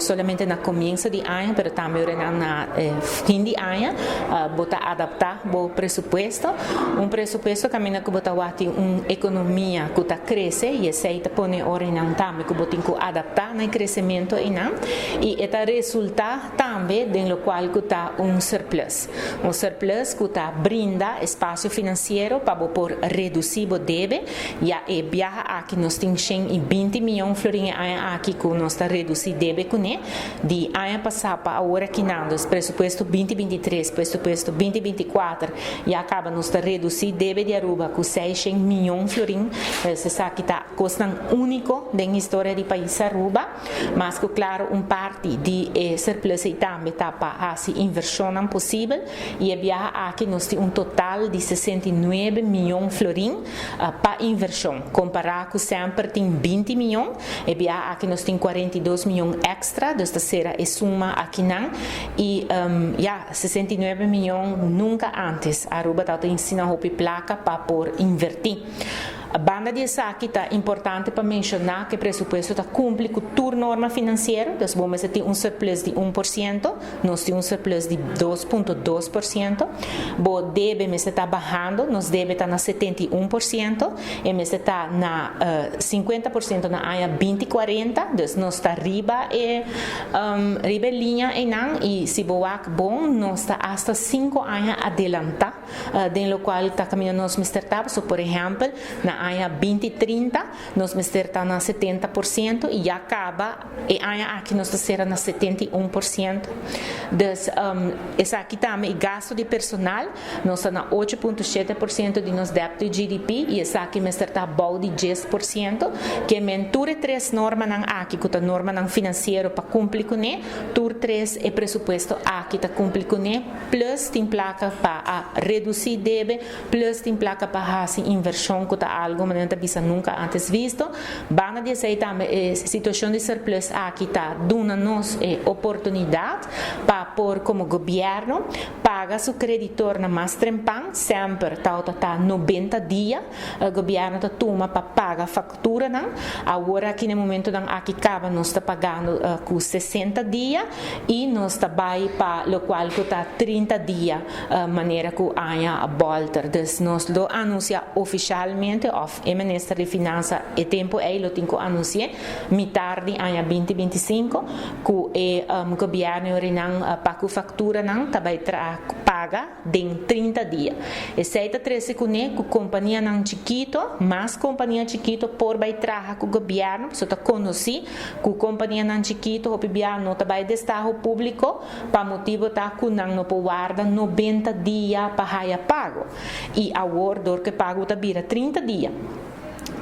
não somente na começo de ano, mas também na fim de ano, botar adaptar o presupuesto, presupuesto caminha que botar uma economia que está crescendo e aceita pôr ordem também que botar que adaptar no crescimento e está resultar também do qual que está surplus que está brinda espaço financeiro para por reduzir o débito e a viaja aqui nós temos 20 milhões de florins aqui que nós está reduzir débito de ano passado para agora que não presupuesto 2023 presupuesto 2024 e acaba nos reduzir débito de Aruba com 600 milhões de florins se sabe que está custando único da história do país Aruba mas que claro parte de surplus e também está para a inversão possível e viaja aqui nós temos total de 69 milhões de florins para inversão comparado com sempre tem 20 milhões e viaja aqui nós temos 42 milhões extra desta será a suma aqui não e 69 milhões nunca antes Aruba está ensinando a placa para por invertir. A banda de aqui está importante para mencionar que o presupuesto está cumpre com toda norma financeira, então vamos ter surplus de 1%, nós temos surplus de 2,2%, o débito está bajando, nós débito está na 71%, e nós está na 50% na área 2040, então nós está riba linha e se boa bom, nós está hasta 5 anos adelanta, do qual está caminhando nós startups, por exemplo, na área 2030, nós está na 70% e acaba e área aqui nós está na 71%. Essa aqui também gasto de personal, nós está na 8,7% de nosso débito de GDP e essa aqui nós está bom de 10%, que mentura 3 normas aqui, que a norma financeira para cumprir com ele, tur 3 é presupuesto aqui está cumprir com ele, plus tem placa para reduzir débito, plus tem placa para fazer inversão que está algo que não nunca antes visto. Bana de aceitar também situação de surplus aqui está dando-nos oportunidade para pôr como governo paga seu creditor na mais trempan sempre está 90 dias o governo está toma para pagar fatura não agora aqui no momento não aqui acaba nós está pagando com 60 dias e nós está vai para o qual está 30 dias maneira que há a volta então nós lo anuncia oficialmente o Ministério de Finanças e tempo lo tem que anunciar metade em 2025 que o governo não paga fatura não também paga em 30 dias e se está treze com que companhia não chiquito mas companhia chiquito por vai trabalhar com o governo só está conhecido que companhia não chiquito o governo também está o público para motivo tá que não pode guardar 90 dias para pago e agora que pago está vira 30 dias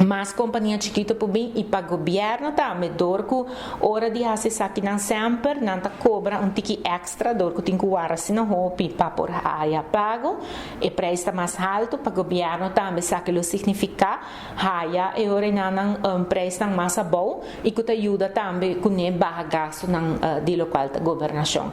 mas companhia chiquita por bem e para o governo também dorco hora de fazer aqui não sempre não tá cobra ticket extra dorco tem que guardar se não hopi para por aí pago e preço mais alto para o governo também sabe o significa haya e hora não preço mais bom e que te ajuda também com o barra gasto de local da governação